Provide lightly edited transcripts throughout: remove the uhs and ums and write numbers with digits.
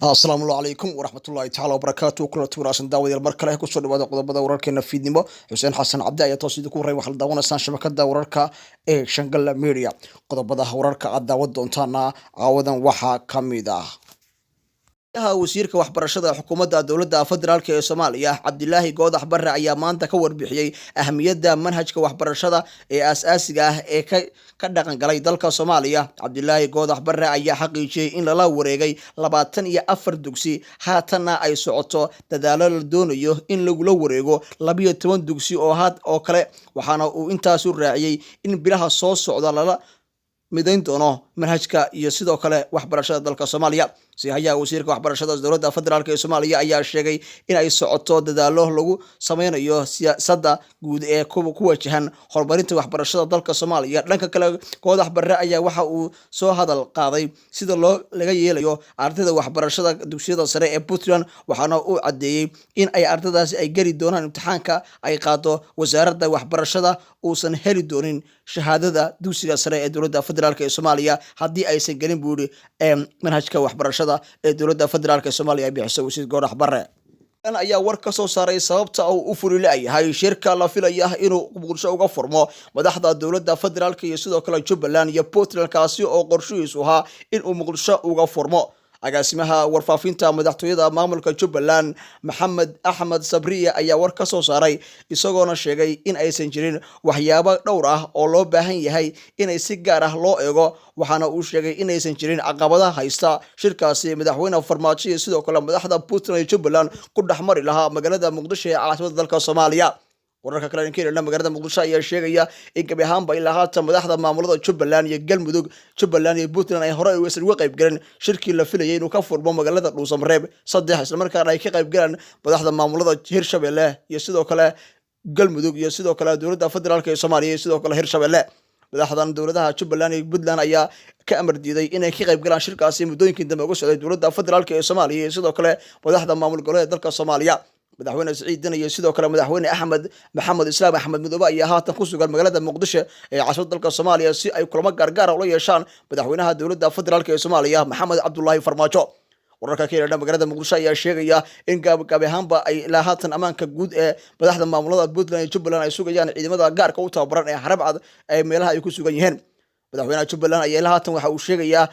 Asalaamu calaykum waraxmatullaahi tacaala wabarakaatuh kulanti wanaagsan daawadyaal mar kale kusoo dhawaada qodobada wararkeena fiidnimo xuseen xasan cabdi ayaa toos idinku waray waxaad daawanaysaan shabakada wararka ee Shangalla Media qodobada wararka aad daawad doontaana caawadan waxaa ka mid ah wasiirka waxbarashada xukuumadda dowladda federaalka ee Soomaaliya Cabdilaahi Goodax Barre ayaa maanta ka warbixiyay ahmiyadda manhajka waxbarashada ee aasaasiga ah ee ka dhaqan galay dalka Soomaaliya. Cabdilaahi Goodax Barre ayaa xaqiijiyay in lala wareegay 24 dugsi haatana ay socoto dadaalo la doonayo in lagu wareego 12 dugsi oo kale waxaana uu intaas u raaciyay in bilaha soo socda lala midayn doono manhajka iyo sidoo kale waxbarashada dalka Soomaaliya. Siyaha wasiirka waxbarashada dowladda federaalka ee Soomaaliya ayaa sheegay in ay socoto dadaalo lagu sameynayo siyaasadda guud ee ku wajahan horumarinta waxbarashada dalka Soomaaliya. Dhanka kale Goodax Barre ayaa waxa uu soo hadal qaaday sida laga yeelayo ardayda waxbarashada dugsiyada sare ee Puntland waxaana uu cadeeyay in ay ardaydaasi ay geli doonaan imtixaanka ay qaado wasaaradda waxbarashada uusan heli doonin shahaadada dugsiga sare ee dowladda federaalka ee Soomaaliya haddii aysan gelin buuri manhajka waxbarashada ee dowladda federaalka ee Soomaaliya bixiso. Wasiir Goodax Barre ayaa war ka soo saaray sababta uu u furi leeyahay shirka la filaya inuu bulsho uga furmo madaxda dowladda federaalka iyo sidoo kale Jubbaland iyo Puntland kaasi oo qorshihiisu ahaa in uu muqdisho uga furmo. agaasimaha warfaafinta madaxtooyada maamulka Jubbaland Maxamed Axmed Sabriye ayaa war ka soo saaray isagoona sheegay in aysan jirin waxyaabo dhowr ah oo loo baahan yahay inay si gaar ah loo eego waxaana uu sheegay in aysan jirin caqabadaha haysta shirkaasi madaxweyne Farmaajo iyo sidoo kale madaxda Puntland iyo Jubbaland ku dhaxmari lahaa magaalada Muqdisho ee caasimadda dalka Soomaaliya. wararka kale ee magaalada Muqdisho ayaa sheegaya in gabi ahaanba ilaa haatan madaxda maamulada Jubbaland iyo Galmudug Jubbaland iyo Puntland ay hore uga qayb galeen shirkii la filayay inuu ka furmo magaalada Dhuusamareeb 3 isla markaana ay ka qayb galeen madaxda maamulada Hirshabelle iyo sidoo kale Galmudug iyo sidoo kale dowladda federaalka ee Soomaaliya iyo sidoo kale Hirshabelle. madaxdan dowladaha Jubbaland iyo Puntland ayaa ka amar diiday inay ka qayb galaan shirkaasi muddooyinkii dambe uga socday dowladda federaalka ee Soomaaliya iyo sidoo kale madaxda maamul goboleedka dalka Soomaaliya. madaxweyne Saciid Dani iyo sidoo kale madaxweyne Maxamed Islaam Axmed Madoobe ayaa haatan ku sugan magaalada Muqdisho ee caasimadda dalka Soomaaliya si ay kulamo gaar ah ula yeeshaan madaxweynaha dowladda federaalka ee Soomaaliya Maxamed Cabdullaahi Farmaajo. wararka ka yiraahdo magaalada Muqdisho ayaa sheegaya in gabi ahaanba ay ilaa haatan amaanka guud ee madaxda maamulada Puntland iyo Jubbaland ay sugayaan ciidamada gaarka u tababaran ee Harabcad ay meelaha ay ku sugan yihiin. madaxweynaha Jubbaland ayaa ilaa haatan waxa uu sheegayaa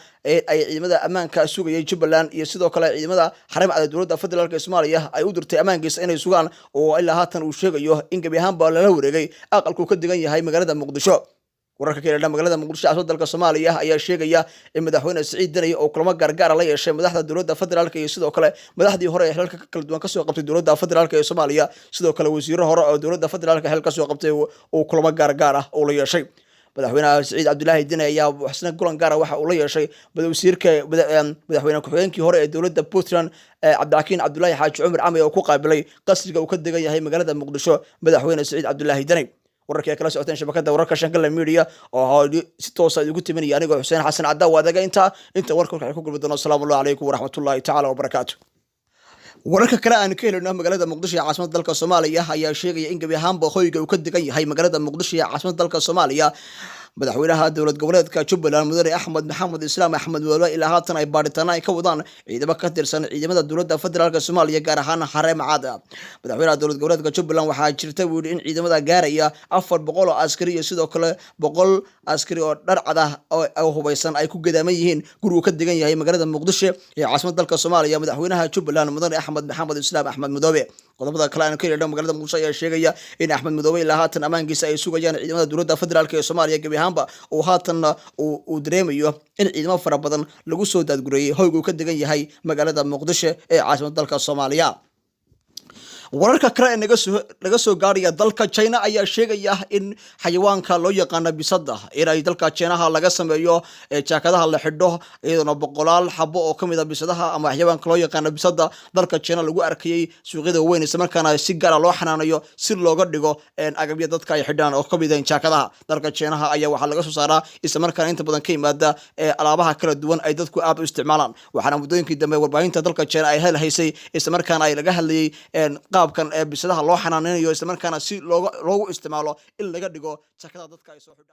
ay ciidamada amaanka sugayay Jubbaland iyo sidoo kale ciidamada Harabcad dowladda federaalka ee Soomaaliya ay u dirtay amaankiisa inay sugaan oo ilaa haatan uu sheegayo in gabi ahaanba lala wareegay aqalku ka digan yahay magaalada Muqdisho. wararka ka yiraahdo magaalada Muqdisho ee dalka Soomaaliya ayaa sheegaya in madaxweyne Saciid Dani oo kulamo gaar la yeeshay madaxda dowladda federaalka iyo sidoo kale madaxdii hore ee xilka kala duwan ka soo qabtay dowladda federaalka ee Soomaaliya sidoo kale wasiirro hore oo dowladda federaalka xilka soo qabtay oo kulamo gaar ah oo la yeeshay. madaxweynaha Saciid Cabdilaahi Dani ayaa waxsna kulan gaar ah waxa uu la yeeshay madaxweyne ku-xigeenkii hore ee dowladda Puntland Cabdilaakiin Cabdulaahi Xaaji Cumar Cami oo ku qaabilay qasriga uu ka degan yahay magaalada Muqdisho madaxweyne Saciid Cabdilaahi Dani. wararka kala socoteen shabakada wararka Shangalla Media oo si toos ah ugu timinaya anigoo Xuseen Xasan Cabdi wadaga inta warka waxay ku gudbin doonaa. Assalaamu calaykum waraxmatullaahi tacaala wabarakaatuh. wararka kale aan ka helno magaalada Muqdisho ee caasimadda dalka Soomaaliya ayaa sheegaya in gabi ahaanba hoyga uu ka degan yahay magaalada Muqdisho ee caasimadda dalka Soomaaliya madaxweynaha dowlad goboleedka Jubbaland Mudane Axmed Maxamed Islaam Axmed Madoobe ilaa haatan ay baaritaan ay ka wadaan ciidamo ka tirsan ciidamada dowladda federaalka Soomaaliya gaar ahaan Harabcad. madaxweynaha dowlad goboleedka Jubbaland waxaa jirta in ciidamada gaaraya 400 oo askari iyo sidoo kale 100 askari oo dhar cad ah oo hubeysan ay ku gadaaman yihiin guriga ka degan yahay magaalada Muqdisho ee caasimadda dalka Soomaaliya madaxweynaha Jubbaland Mudane Axmed Maxamed Islaam Axmed Madoobe. qodobada kale aan ka yiraahdo magaalada Muqdisho ayaa sheegaya in Axmed Madoobe ilaa haatan amaankiisa ay sugayaan ciidamada dowladda federaalka ee Soomaaliya gabi ahaanba oo haatan uu dareemayo in ciidamo fara badan lagu soo daadgureeyay hoyga uu ka degan yahay magaalada Muqdisho ee caasimadda dalka Soomaaliya. wararka kale ee naga soo gaaraya dalka China ayaa sheegaya in xayawaanka loo yaqaan bisada in ay dalka China laga sameeyo jaakadaha la xidho iyadoo boqolaal xabo oo kamid ah bisadaha ama xayawaanka loo yaqaan bisada dalka China lagu arkayay suuqyada weyn isla markaana si gaar ah loo xanaanayo si looga dhigo agabyo dadka ay xidhaan oo kamid ah jaakadaha. dalka China ayaa waxa laga soo saaraa isla markaana inta badan ka yimaada alaabaha kala duwan ay dadku aad u isticmaalaan waxaana muddooyinkii dambe warbaahinta dalka China ay helaysay isla markaana ay laga hadlayay qaabkan bisadaha loo xanaaneynayo isla markaana si loogu isticmaalo in laga dhigo jaakadaha dadka ay soo xidhaan.